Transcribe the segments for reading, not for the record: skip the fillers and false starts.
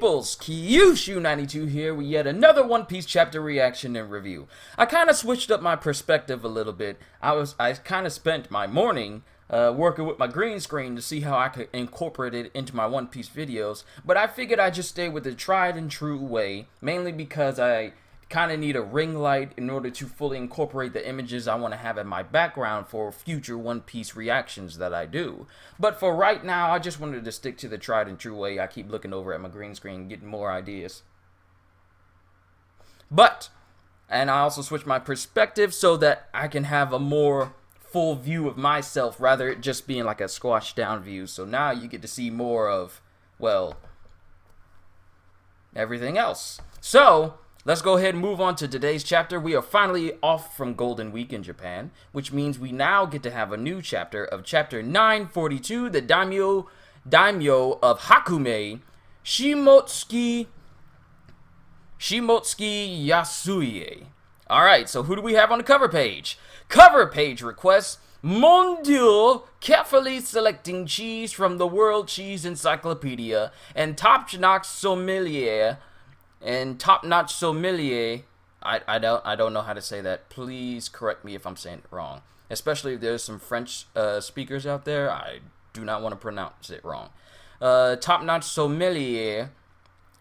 peoples, Kyushu92 here with yet another One Piece chapter reaction and review. I kind of switched up my perspective a little bit. I kind of spent my morning working with my green screen to see how I could incorporate it into my One Piece videos, but I figured I'd just stay with the tried and true way, mainly because I kind of need a ring light in order to fully incorporate the images I want to have in my background for future One Piece reactions that I do. But for right now, I just wanted to stick to the tried and true way. I keep looking over at my green screen, getting more ideas. And I also switched my perspective so that I can have a more full view of myself, rather it just being like a squashed down view. So now you get to see more of, well, everything else. So let's go ahead and move on to today's chapter. We are finally off from Golden Week in Japan, which means we now get to have a new chapter of chapter 942, the Daimyo of Hakumai, Shimotsuki Yasuie. Alright, so who do we have on the cover page? Cover page requests Mondial carefully selecting cheese from the World Cheese Encyclopedia and top-notch sommelier. I don't know how to say that. Please correct me if I'm saying it wrong. Especially if there's some French speakers out there. I do not want to pronounce it wrong. Top-notch sommelier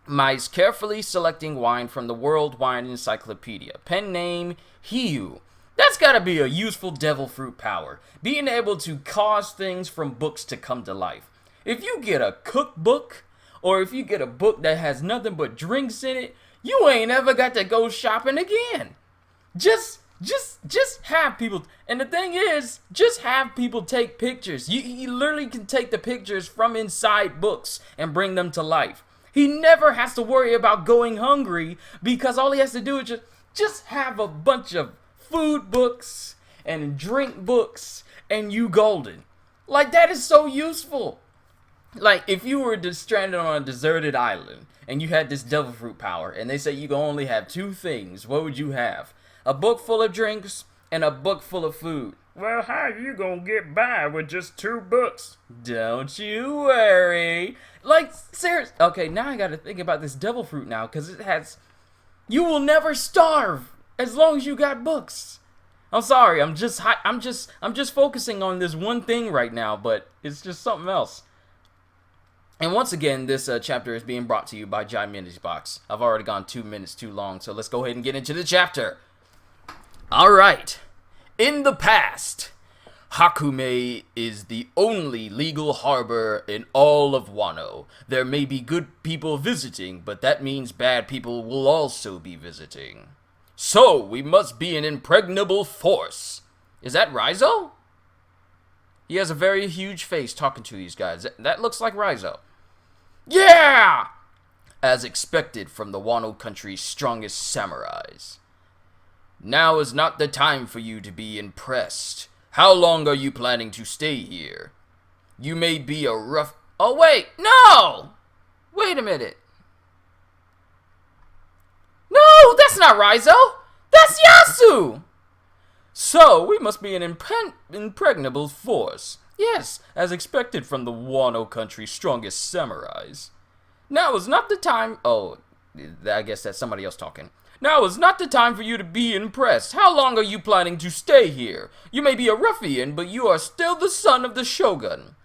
is carefully selecting wine from the World Wine Encyclopedia. Pen name Hiyu. That's gotta be a useful devil fruit power. Being able to cause things from books to come to life. If you get a cookbook, or if you get a book that has nothing but drinks in it, you ain't ever got to go shopping again. Just have people, and the thing is, just have people take pictures. You literally can take the pictures from inside books and bring them to life. He never has to worry about going hungry because all he has to do is just have a bunch of food books and drink books and you golden. Like, that is so useful. Like, if you were just stranded on a deserted island and you had this devil fruit power and they say you can only have two things, what would you have? A book full of drinks and a book full of food. Well, how you gonna get by with just two books? Don't you worry. Like, seriously. Okay, now I gotta think about this devil fruit now, because it has... You will never starve as long as you got books. I'm sorry, I'm just focusing on this one thing right now, but it's just something else. And once again, this chapter is being brought to you by Jai Mini's Box. I've already gone 2 minutes too long, so let's go ahead and get into the chapter. Alright. In the past, Hakumai is the only legal harbor in all of Wano. There may be good people visiting, but that means bad people will also be visiting. So, we must be an impregnable force. Is that Raizo? He has a very huge face talking to these guys. That looks like Raizo. Yeah! As expected from the Wano country's strongest samurais. Now is not the time for you to be impressed. How long are you planning to stay here? You may be a rough... Oh, wait! No! Wait a minute. No, that's not Raizo! That's Yasu! So, we must be an impregnable force. Yes, as expected from the Wano country's strongest samurais. Now is not the time... Oh, I guess that's somebody else talking. Now is not the time for you to be impressed. How long are you planning to stay here? You may be a ruffian, but you are still the son of the Shogun.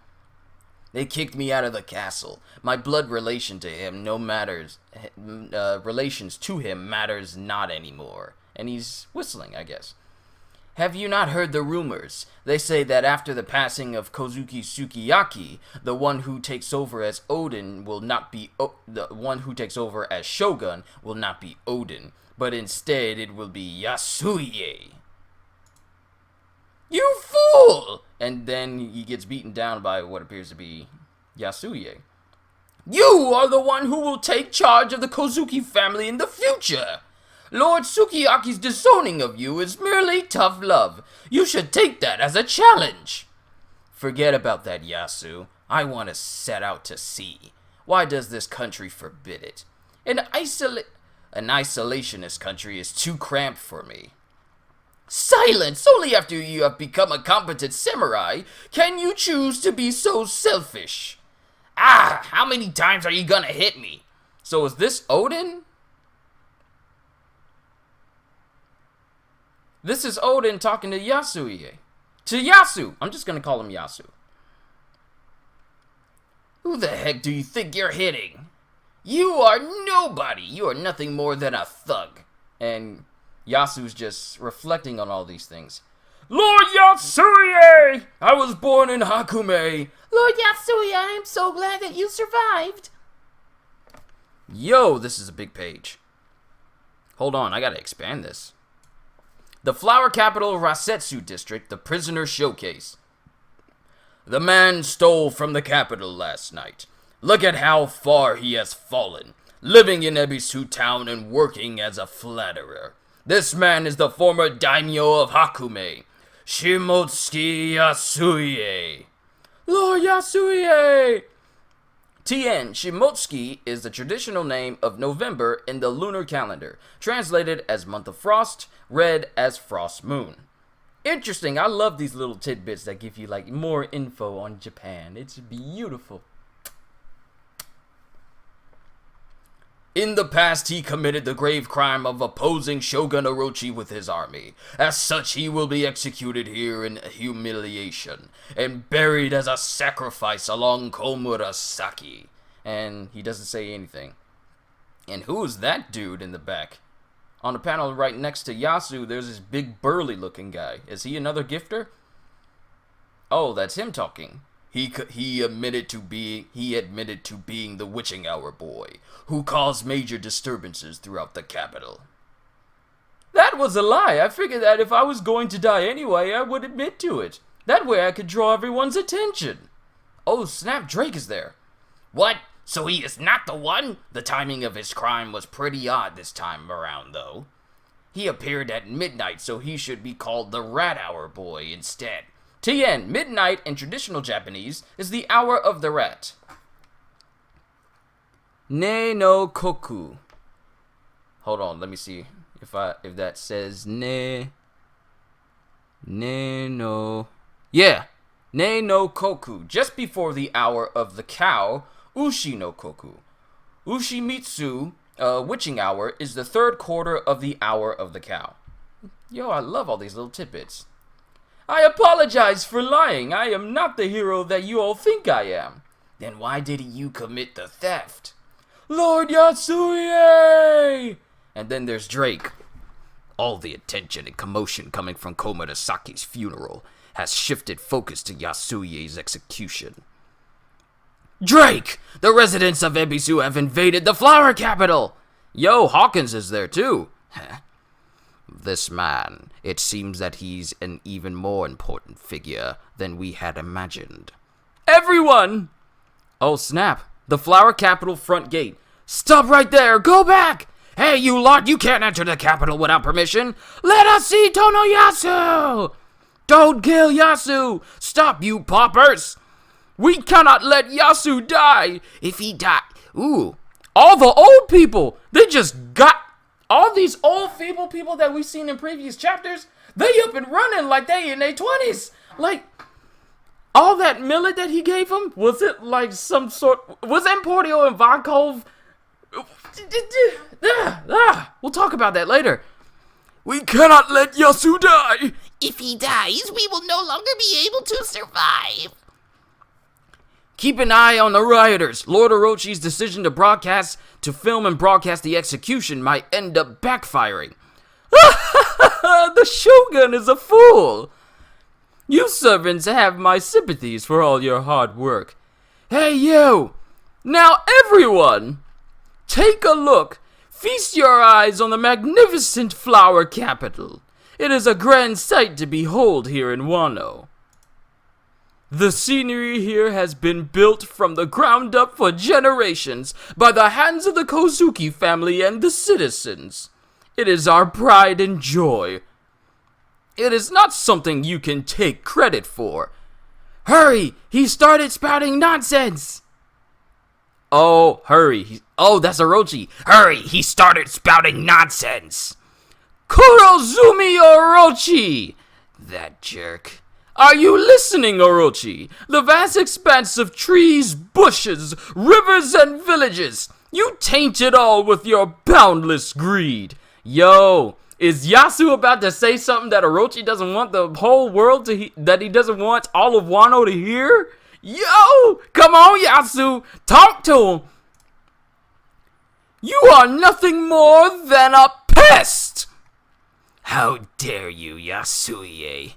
They kicked me out of the castle. My blood relation to him relations to him matters not anymore. And he's whistling, I guess. Have you not heard the rumors? They say that after the passing of Kozuki Sukiyaki, the one who takes over as Shogun will not be Odin, but instead it will be Yasuie. You fool! And then he gets beaten down by what appears to be Yasuie. You are the one who will take charge of the Kozuki family in the future. Lord Sukiyaki's disowning of you is merely tough love. You should take that as a challenge. Forget about that, Yasu. I want to set out to sea. Why does this country forbid it? An isolationist country is too cramped for me. Silence! Only after you have become a competent samurai can you choose to be so selfish. Ah, how many times are you gonna hit me? So is this Odin? This is Odin talking to Yasuie. To Yasu! I'm just gonna call him Yasu. Who the heck do you think you're hitting? You are nobody! You are nothing more than a thug. And Yasu's just reflecting on all these things. Lord Yasuie! I was born in Hakumai. Lord Yasuie, I am so glad that you survived. Yo, this is a big page. Hold on, I gotta expand this. The flower capital of Rasetsu district, the prisoner showcase. The man stole from the capital last night. Look at how far he has fallen, living in Ebisu town and working as a flatterer. This man is the former Daimyo of Hakumai, Shimotsuki Yasuie. Lord Yasuie! Tien, Shimotsuki is the traditional name of November in the lunar calendar, translated as month of frost, read as frost moon. Interesting, I love these little tidbits that give you like more info on Japan. It's beautiful. In the past, he committed the grave crime of opposing Shogun Orochi with his army. As such, he will be executed here in humiliation and buried as a sacrifice along Komurasaki. And he doesn't say anything. And who's that dude in the back? On the panel right next to Yasu, there's this big burly looking guy. Is he another gifter? Oh, that's him talking. He admitted to being the witching hour boy, who caused major disturbances throughout the capital. That was a lie. I figured that if I was going to die anyway, I would admit to it. That way I could draw everyone's attention. Oh, snap, Drake is there. What? So he is not the one? The timing of his crime was pretty odd this time around, though. He appeared at midnight, so he should be called the Rat Hour Boy instead. Tien, midnight in traditional Japanese is the hour of the rat. Ne no koku. Hold on, let me see if that says ne no. Yeah, ne no koku, just before the hour of the cow, ushi no koku. Ushimitsu, witching hour, is the third quarter of the hour of the cow. Yo, I love all these little tidbits. I apologize for lying. I am not the hero that you all think I am. Then why did you commit the theft? Lord Yasuie! And then there's Drake. All the attention and commotion coming from Komurasaki's funeral has shifted focus to Yasuie's execution. Drake! The residents of Ebisu have invaded the flower capital! Yo, Hawkins is there too. This man, it seems that he's an even more important figure than we had imagined. Everyone! Oh snap, the flower capital front gate. Stop right there, go back! Hey, you lot, you can't enter the capital without permission. Let us see Tono Yasu! Don't kill Yasu! Stop, you paupers! We cannot let Yasu die! If he die... Ooh. All the old people! They just got... All these old feeble people that we've seen in previous chapters, they up and running like they in their 20s. Like, all that millet that he gave them, was it like some sort... Was Emporio and Vankov... We'll talk about that later. We cannot let Yasu die. If he dies, we will no longer be able to survive. Keep an eye on the rioters. Lord Orochi's decision to film and broadcast the execution might end up backfiring. The Shogun is a fool. You servants have my sympathies for all your hard work. Hey you! Now everyone! Take a look. Feast your eyes on the magnificent flower capital. It is a grand sight to behold here in Wano. The scenery here has been built from the ground up for generations by the hands of the Kozuki family and the citizens. It is our pride and joy. It is not something you can take credit for. Hurry! He started spouting nonsense! Oh, hurry. Oh, that's Orochi. Hurry! He started spouting nonsense! Kurozumi Orochi! That jerk. Are you listening, Orochi? The vast expanse of trees, bushes, rivers, and villages. You taint it all with your boundless greed. Yo, is Yasu about to say something that Orochi doesn't want the whole world to that he doesn't want all of Wano to hear? Yo, come on, Yasu, talk to him. You are nothing more than a pest. How dare you, Yasuie?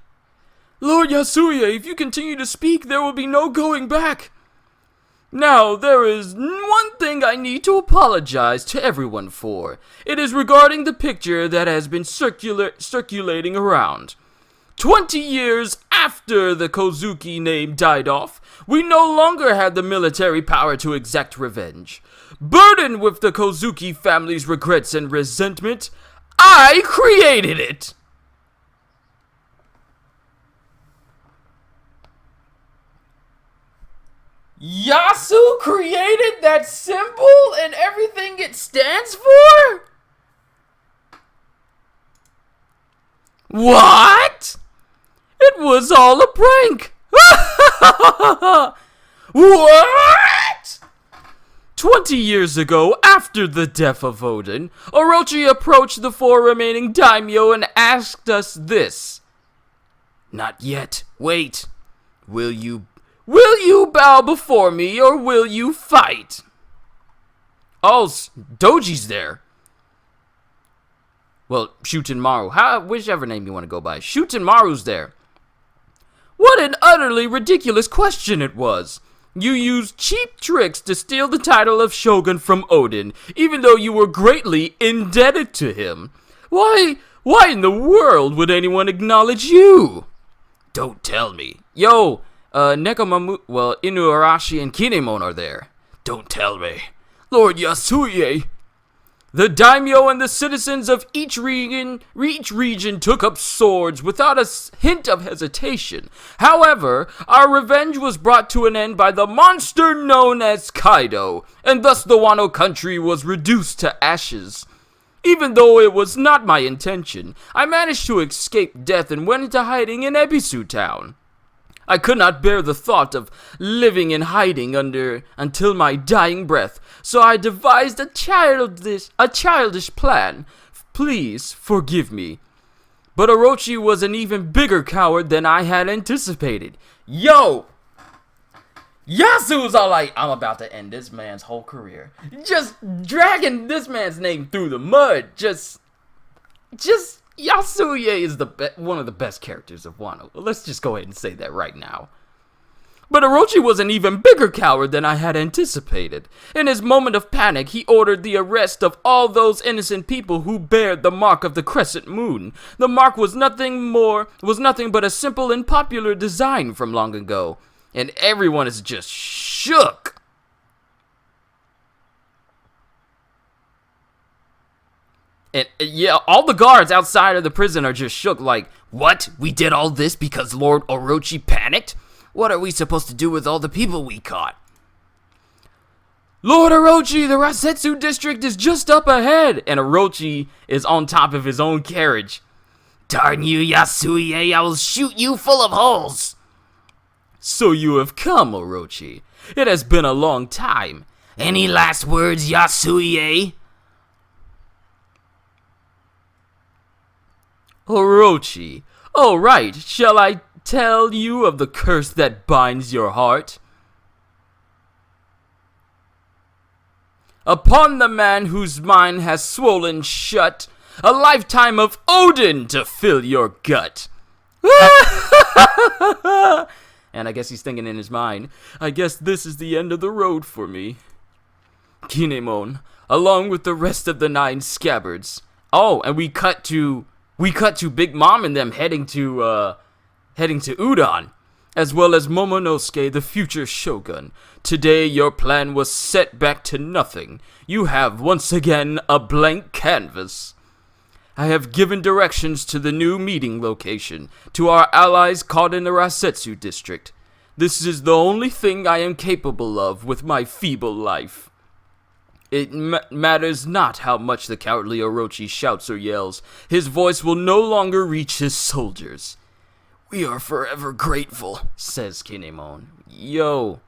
Lord Yasuie, if you continue to speak, there will be no going back. Now, there is one thing I need to apologize to everyone for. It is regarding the picture that has been circulating around. 20 years after the Kozuki name died off, we no longer had the military power to exact revenge. Burdened with the Kozuki family's regrets and resentment, I created it! Yasu created that symbol and everything it stands for? What? It was all a prank! What? 20 years ago, after the death of Odin, Orochi approached the 4 remaining Daimyo and asked us this. Not yet. Wait. Will you bow before me, or will you fight? Oh, Doji's there. Well, Shutenmaru. Whichever name you want to go by. Shutenmaru's there. What an utterly ridiculous question it was. You used cheap tricks to steal the title of Shogun from Odin, even though you were greatly indebted to him. Why in the world would anyone acknowledge you? Don't tell me. Yo, Inuarashi and Kinemon are there. Don't tell me. Lord Yasuie. The daimyo and the citizens of each region took up swords without a hint of hesitation. However, our revenge was brought to an end by the monster known as Kaido, and thus the Wano country was reduced to ashes. Even though it was not my intention, I managed to escape death and went into hiding in Ebisu town. I could not bear the thought of living in hiding until my dying breath, so I devised a childish plan. Please forgive me. But Orochi was an even bigger coward than I had anticipated. Yo! Yasu's all like, I'm about to end this man's whole career. Just dragging this man's name through the mud. Just Yasuie is one of the best characters of Wano. Let's just go ahead and say that right now. But Orochi was an even bigger coward than I had anticipated. In his moment of panic, he ordered the arrest of all those innocent people who bared the mark of the crescent moon. The mark was nothing but a simple and popular design from long ago. And everyone is just shook. And yeah, all the guards outside of the prison are just shook like, what? We did all this because Lord Orochi panicked? What are we supposed to do with all the people we caught? Lord Orochi, the Rasetsu district is just up ahead! And Orochi is on top of his own carriage. Darn you, Yasuie, I will shoot you full of holes! So you have come, Orochi. It has been a long time. Any last words, Yasuie? Orochi. Oh, right. Shall I tell you of the curse that binds your heart? Upon the man whose mind has swollen shut, a lifetime of Odin to fill your gut. And I guess he's thinking in his mind, I guess this is the end of the road for me. Kinemon, along with the rest of the 9 scabbards. Oh, and we cut to Big Mom and them heading to Udon, as well as Momonosuke, the future shogun. Today your plan was set back to nothing. You have once again a blank canvas. I have given directions to the new meeting location, to our allies caught in the Rasetsu district. This is the only thing I am capable of with my feeble life. It matters not how much the cowardly Orochi shouts or yells. His voice will no longer reach his soldiers. We are forever grateful, says Kinemon. Yo.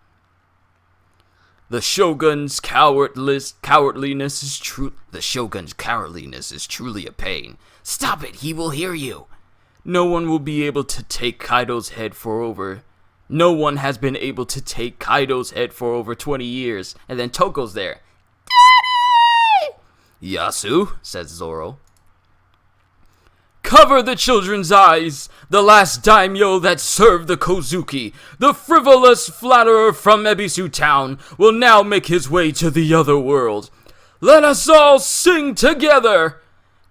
The Shogun's cowardliness is truly a pain. Stop it, he will hear you. No one will be able to take Kaido's head for over... No one has been able to take Kaido's head for over 20 years. And then Toko's there. Daddy! Yasu, says Zoro. Cover the children's eyes, the last daimyo that served the Kozuki, the frivolous flatterer from Ebisu Town, will now make his way to the other world. Let us all sing together!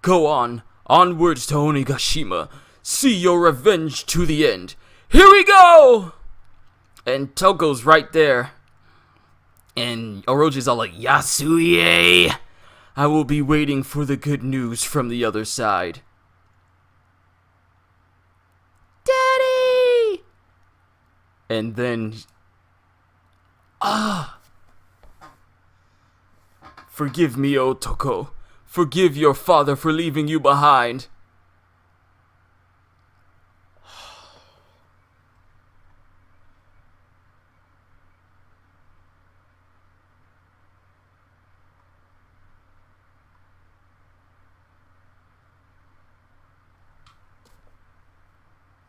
Go on, onwards to Onigashima. See your revenge to the end. Here we go! And Toko's right there. And Orochi's all like, Yasuie! I will be waiting for the good news from the other side. Daddy! And then... Forgive me, O Toko. Forgive your father for leaving you behind.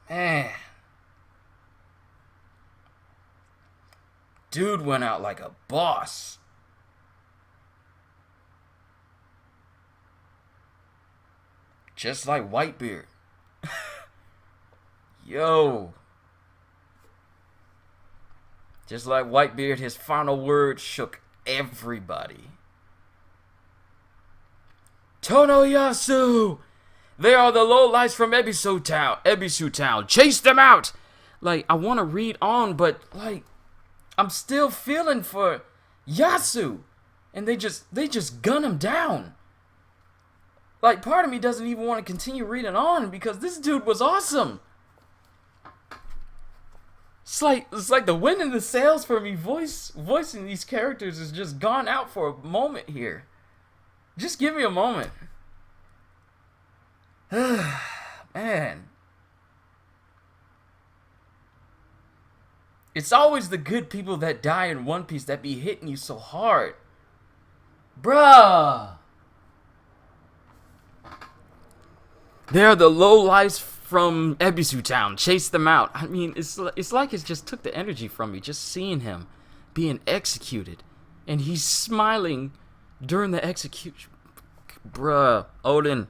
Man. Dude went out like a boss. Just like Whitebeard. Yo. Just like Whitebeard, his final word shook everybody. Tono Yasu! They are the lowlights from Ebisu Town. Chase them out! Like, I want to read on, but, like, I'm still feeling for Yasu. And they just gun him down. Like, part of me doesn't even want to continue reading on because this dude was awesome. It's like the wind in the sails for me voicing these characters has just gone out for a moment here. Just give me a moment. Man. It's always the good people that die in One Piece that be hitting you so hard. Bruh. They're the lowlifes from Ebisu Town. Chase them out. I mean, it's like it just took the energy from me just seeing him being executed. And he's smiling during the execution. Bruh, Odin.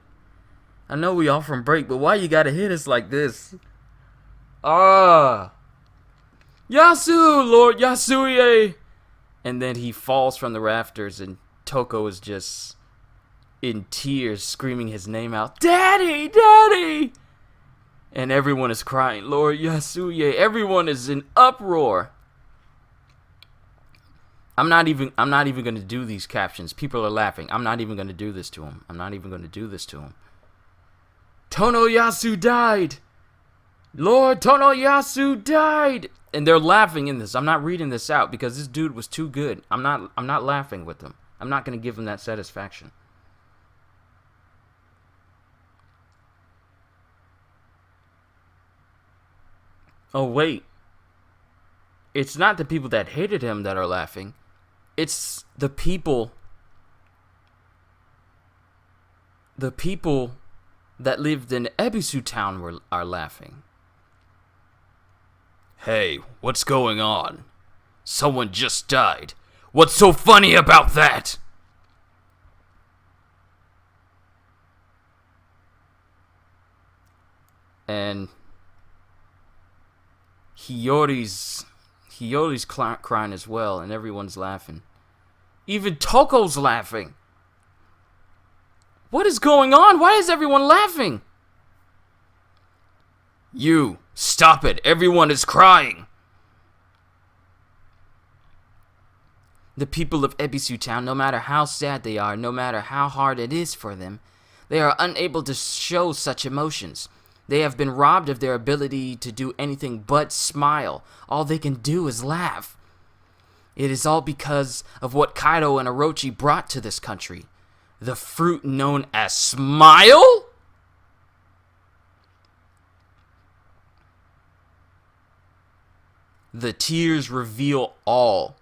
I know we all from break, but why you gotta hit us like this? Yasu, Lord Yasuie! And then he falls from the rafters and Toko is just in tears screaming his name out. Daddy! Daddy! And everyone is crying. Lord Yasuie. Everyone is in uproar. I'm not even gonna do these captions. People are laughing. I'm not even gonna do this to him. Tono Yasu died. Lord Tono Yasu died. And they're laughing in this. I'm not reading this out because this dude was too good. I'm not laughing with him. I'm not gonna give him that satisfaction. Oh wait. It's not the people that hated him that are laughing. It's the people that lived in Ebisu Town are laughing. Hey, what's going on? Someone just died. What's so funny about that? And Hiyori's crying as well, and everyone's laughing. Even Toko's laughing. What is going on? Why is everyone laughing? You, stop it. Everyone is crying. The people of Ebisu Town, no matter how sad they are, no matter how hard it is for them, they are unable to show such emotions. They have been robbed of their ability to do anything but smile. All they can do is laugh. It is all because of what Kaido and Orochi brought to this country. The fruit known as smile? The tears reveal all.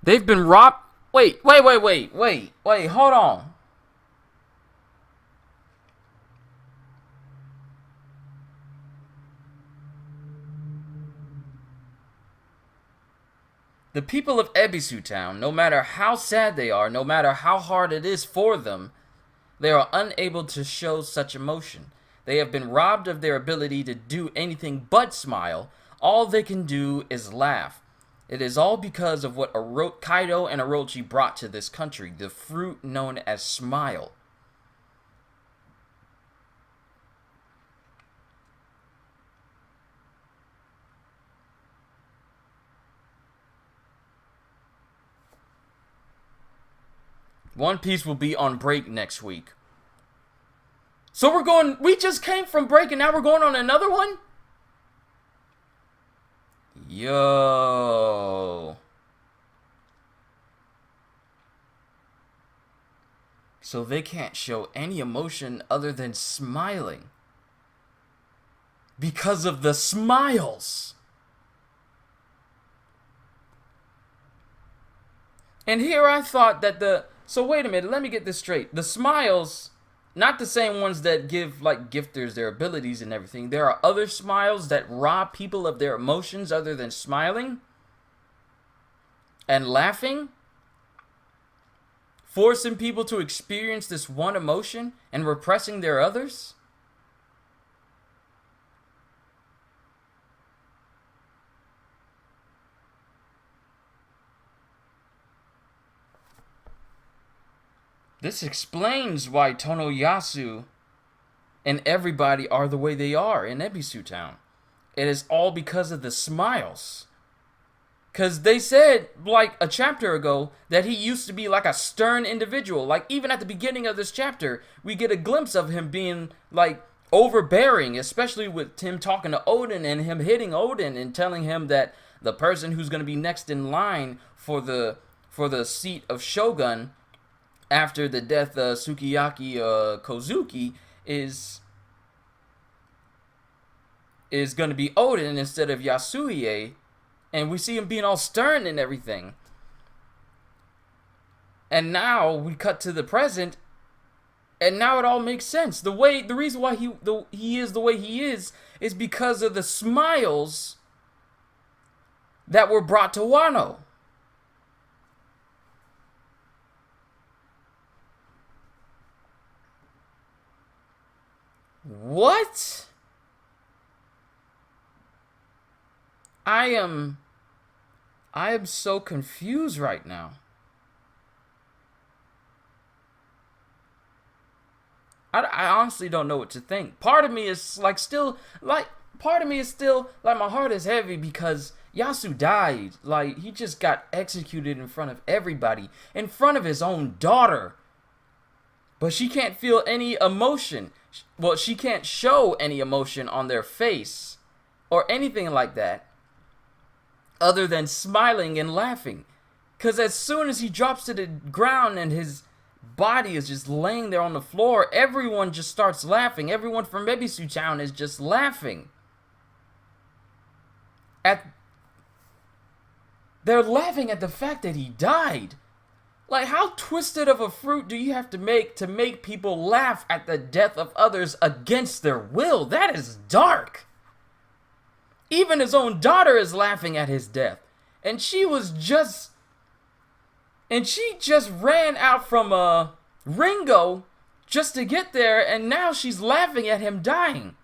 They've been robbed. Wait, hold on. The people of Ebisu Town, no matter how sad they are, no matter how hard it is for them, they are unable to show such emotion. They have been robbed of their ability to do anything but smile. All they can do is laugh. It is all because of what Kaido and Orochi brought to this country, the fruit known as smile. One Piece will be on break next week. So we just came from break and now we're going on another one? Yo. So they can't show any emotion other than smiling. Because of the smiles. And here I thought that so wait a minute, let me get this straight. The smiles, not the same ones that give, like, gifters their abilities and everything. There are other smiles that rob people of their emotions other than smiling and laughing, forcing people to experience this one emotion and repressing their others. This explains why Tono Yasu and everybody are the way they are in Ebisu Town. It is all because of the smiles. Because they said, like a chapter ago, that he used to be like a stern individual. Like, even at the beginning of this chapter, we get a glimpse of him being, like, overbearing, especially with him talking to Odin and him hitting Odin and telling him that the person who's going to be next in line for the seat of Shogun after the death of Sukiyaki Kozuki is going to be Odin instead of Yasuie, and we see him being all stern and everything. And now we cut to the present, and now it all makes sense. The reason why he is the way he is because of the smiles that were brought to Wano. What? I am so confused right now. I honestly don't know what to think. Part of me is like my heart is heavy because Yasu died. Like, he just got executed in front of everybody, in front of his own daughter. But she can't feel any emotion. Well, she can't show any emotion on their face or anything like that other than smiling and laughing. Because as soon as he drops to the ground and his body is just laying there on the floor, everyone just starts laughing. Everyone from Ebisu Town is just laughing. They're laughing at the fact that he died. Like, how twisted of a fruit do you have to make people laugh at the death of others against their will? That is dark. Even his own daughter is laughing at his death. And she just ran out from Ringo just to get there, and now she's laughing at him dying.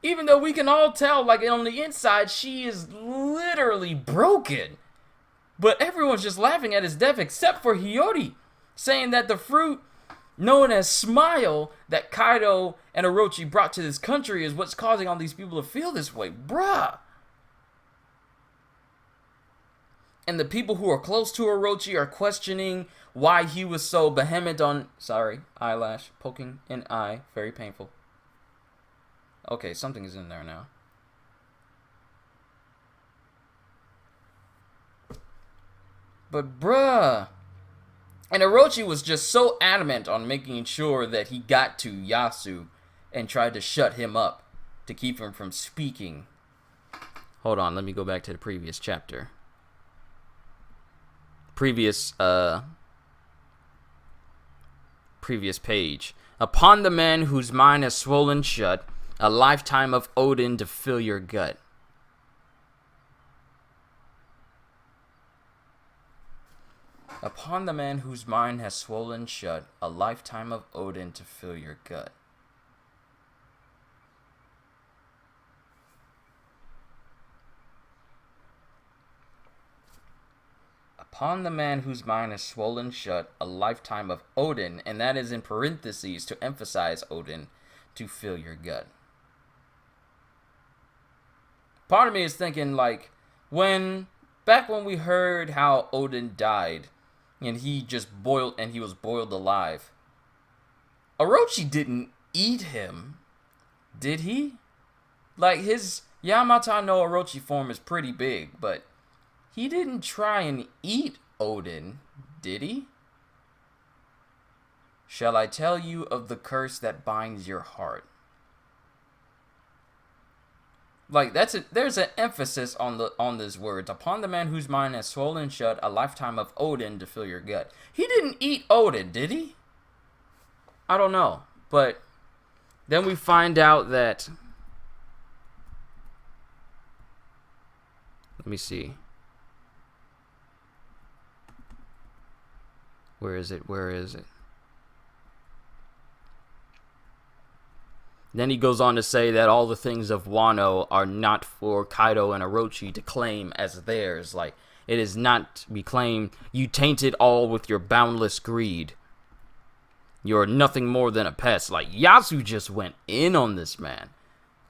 Even though we can all tell, like, on the inside, she is literally broken. But everyone's just laughing at his death except for Hiyori, saying that the fruit known as smile that Kaido and Orochi brought to this country is what's causing all these people to feel this way. Bruh. And the people who are close to Orochi are questioning why he was so vehement on... Sorry, eyelash poking an eye. Very painful. Okay, something is in there now. But bruh. And Orochi was just so adamant on making sure that he got to Yasu and tried to shut him up to keep him from speaking. Hold on, let me go back to the previous chapter. previous previous page. Upon the man whose mind has swollen shut, a lifetime of Odin to fill your gut. Upon the man whose mind has swollen shut, a lifetime of Odin to fill your gut. Upon the man whose mind is swollen shut, a lifetime of Odin, and that is in parentheses to emphasize Odin, to fill your gut. Part of me is thinking, like, back when we heard how Odin died, and he was boiled alive, Orochi didn't eat him, did he? Like, his Yamata no Orochi form is pretty big, but he didn't try and eat Odin, did he? Shall I tell you of the curse that binds your heart? Like, there's an emphasis on these words. Upon the man whose mind has swollen shut, a lifetime of Odin to fill your gut. He didn't eat Odin, did he? I don't know. But then we find out that... Let me see. Where is it? Then he goes on to say that all the things of Wano are not for Kaido and Orochi to claim as theirs. Like, it is not to be claimed. You taint it all with your boundless greed. You're nothing more than a pest. Like, Yasu just went in on this man.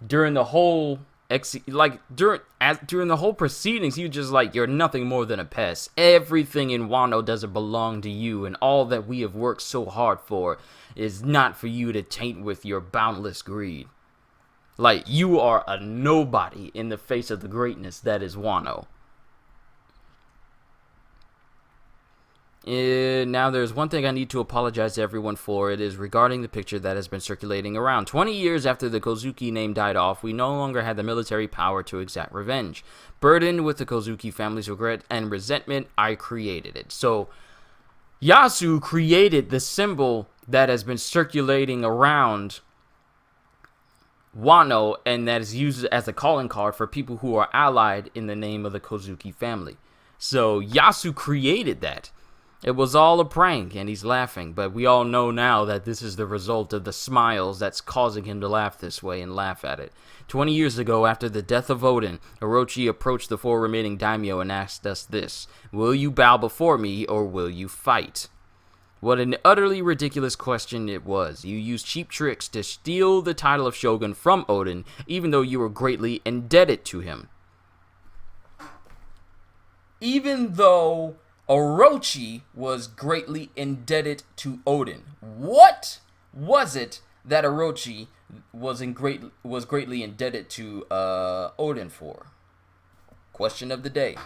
During the whole... during the whole proceedings, he was just like, you're nothing more than a pest. Everything in Wano doesn't belong to you, and all that we have worked so hard for is not for you to taint with your boundless greed. Like, you are a nobody in the face of the greatness that is Wano. Now, there's one thing I need to apologize to everyone for. It is regarding the picture that has been circulating around. 20 years after the Kozuki name died off, we no longer had the military power to exact revenge. Burdened with the Kozuki family's regret and resentment, I created it. So, Yasu created the symbol that has been circulating around Wano, and that is used as a calling card for people who are allied in the name of the Kozuki family. So, Yasu created that. It was all a prank, and he's laughing, but we all know now that this is the result of the smiles that's causing him to laugh this way and laugh at it. 20 years ago, after the death of Odin, Orochi approached the 4 remaining Daimyo and asked us this: will you bow before me, or will you fight? What an utterly ridiculous question it was. You used cheap tricks to steal the title of Shogun from Odin, even though you were greatly indebted to him. Even though Orochi was greatly indebted to Odin. What was it that Orochi was greatly indebted to Odin for? Question of the day.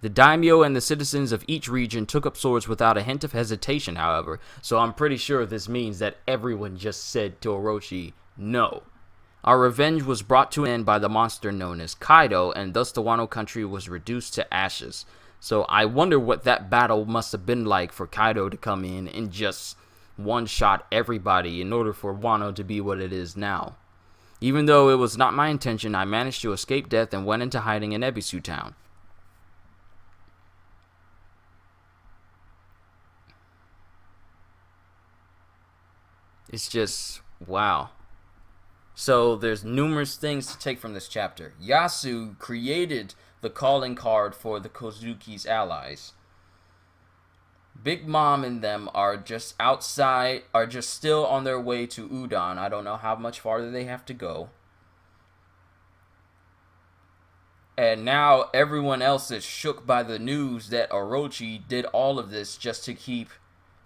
The daimyo and the citizens of each region took up swords without a hint of hesitation, however, so I'm pretty sure this means that everyone just said to Orochi, no. Our revenge was brought to an end by the monster known as Kaido, and thus the Wano country was reduced to ashes. So I wonder what that battle must have been like for Kaido to come in and just one-shot everybody in order for Wano to be what it is now. Even though it was not my intention, I managed to escape death and went into hiding in Ebisu town. It's just, wow. So there's numerous things to take from this chapter. Yasu created the calling card for the Kozuki's allies. Big Mom and them are just outside, are just still on their way to Udon. I don't know how much farther they have to go. And now everyone else is shook by the news that Orochi did all of this just to keep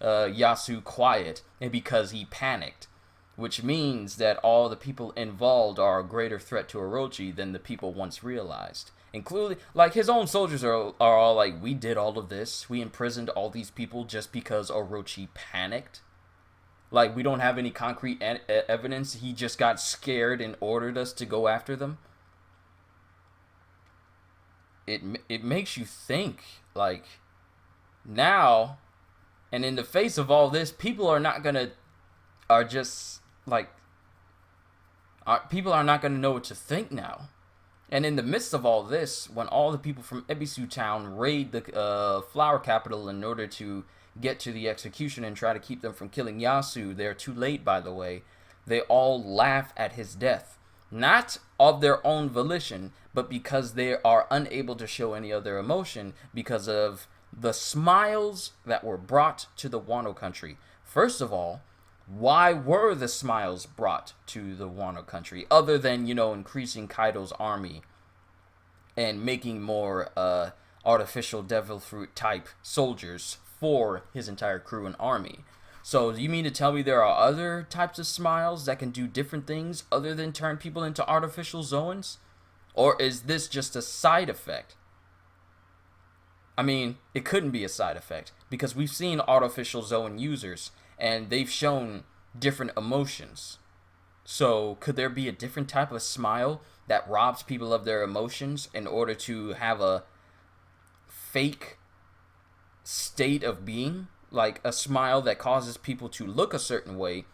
Yasu quiet, and because he panicked. Which means that all the people involved are a greater threat to Orochi than the people once realized. Including, like, his own soldiers are all like, we did all of this. We imprisoned all these people just because Orochi panicked. Like, we don't have any concrete evidence. He just got scared and ordered us to go after them. it makes you think, like, now, and in the face of all this, people are not gonna are just like people are not gonna know what to think now. And in the midst of all this, when all the people from Ebisu Town raid the flower capital in order to get to the execution and try to keep them from killing Yasu, they're too late, by the way. They all laugh at his death. Not of their own volition, but because they are unable to show any other emotion because of the smiles that were brought to the Wano country. First of all, why were the smiles brought to the Wano country other than, increasing Kaido's army and making more artificial devil fruit type soldiers for his entire crew and army? So you mean to tell me there are other types of smiles that can do different things other than turn people into artificial Zoans? Or is this just a side effect? I mean, it couldn't be a side effect because we've seen artificial Zoan users and they've shown different emotions. So could there be a different type of smile that robs people of their emotions in order to have a fake state of being? Like a smile that causes people to look a certain way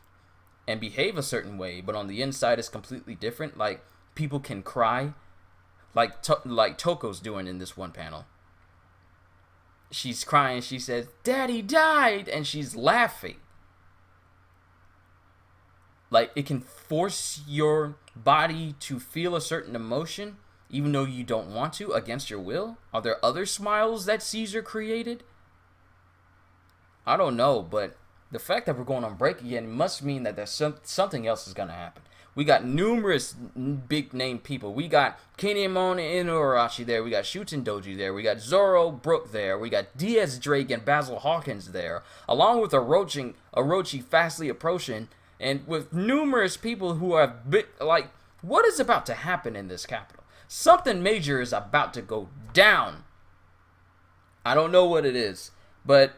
and behave a certain way, but on the inside is completely different. Like people can cry, like Toko's doing in this one panel. She's crying. She says, "Daddy died," and she's laughing. Like it can force your body to feel a certain emotion, even though you don't want to, against your will. Are there other smiles that Caesar created? I don't know, but the fact that we're going on break again must mean that there's something else is going to happen. We got numerous big name people. We got Kinemon and Inuarashi there. We got Shuten Doji there. We got Zoro Brook there. We got Diaz Drake and Basil Hawkins there. Along with Orochi fastly approaching. And with numerous people who are like, what is about to happen in this capital? Something major is about to go down. I don't know what it is. But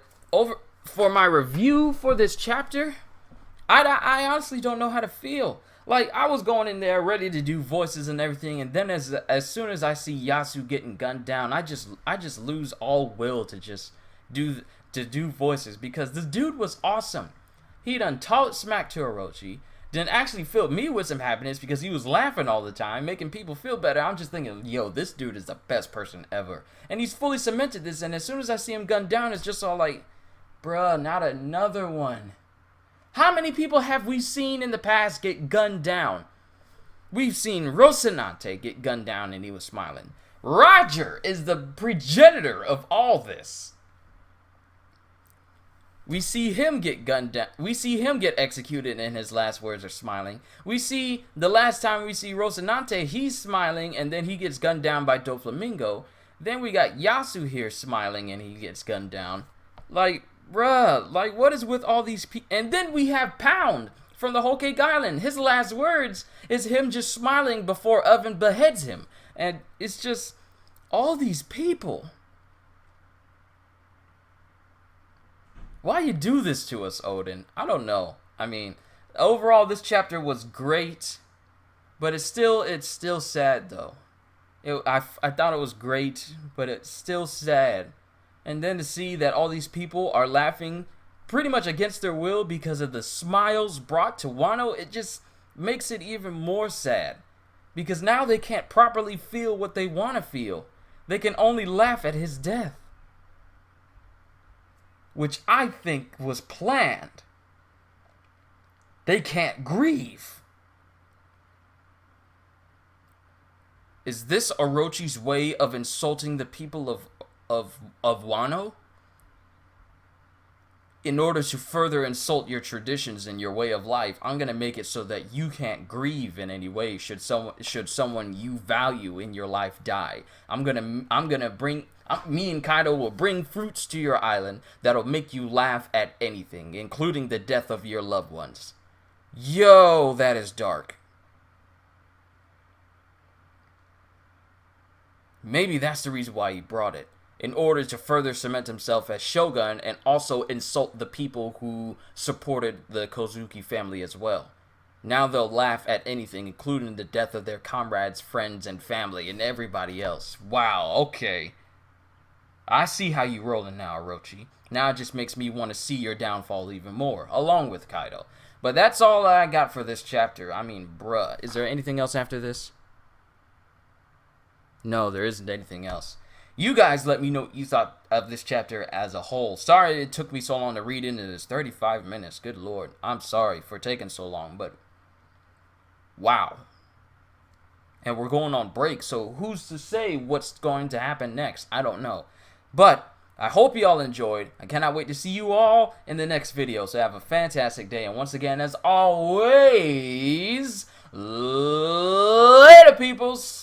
for my review for this chapter, I honestly don't know how to feel. Like, I was going in there ready to do voices and everything, and then as soon as I see Yasu getting gunned down, I just lose all will to just do voices, because this dude was awesome. He done talked smack to Orochi, then actually filled me with some happiness because he was laughing all the time, making people feel better. I'm just thinking, yo, this dude is the best person ever. And he's fully cemented this, and as soon as I see him gunned down, it's just all like, bruh, not another one. How many people have we seen in the past get gunned down? We've seen Rocinante get gunned down and he was smiling. Roger is the progenitor of all this. We see him get gunned down. We see him get executed and his last words are smiling. We see the last time we see Rocinante, he's smiling and then he gets gunned down by Doflamingo. Then we got Yasu here smiling and he gets gunned down. Like, bruh, like what is with all these people? And then we have Pound from the Whole Cake Island. His last words is him just smiling before Oven beheads him. And it's just all these people. Why you do this to us, Odin? I don't know. I mean, overall this chapter was great, but it's still sad though. I thought it was great, but it's still sad. And then to see that all these people are laughing pretty much against their will because of the smiles brought to Wano, it just makes it even more sad. Because now they can't properly feel what they want to feel. They can only laugh at his death. Which I think was planned. They can't grieve. Is this Orochi's way of insulting the people of Wano? In order to further insult your traditions and your way of life, I'm gonna make it so that you can't grieve in any way should someone you value in your life die. Me and Kaido will bring fruits to your island that'll make you laugh at anything, including the death of your loved ones. Yo, that is dark. Maybe that's the reason why he brought it. In order to further cement himself as Shogun and also insult the people who supported the Kozuki family as well. Now they'll laugh at anything, including the death of their comrades, friends, and family, and everybody else. Wow, okay. I see how you rolling now, Orochi. Now it just makes me want to see your downfall even more, along with Kaido. But that's all I got for this chapter. I mean, bruh. Is there anything else after this? No, there isn't anything else. You guys let me know what you thought of this chapter as a whole. Sorry it took me so long to read into this. 35 minutes. Good lord. I'm sorry for taking so long, but wow. And we're going on break, so who's to say what's going to happen next? I don't know. But I hope you all enjoyed. I cannot wait to see you all in the next video. So have a fantastic day. And once again, as always, later, peoples.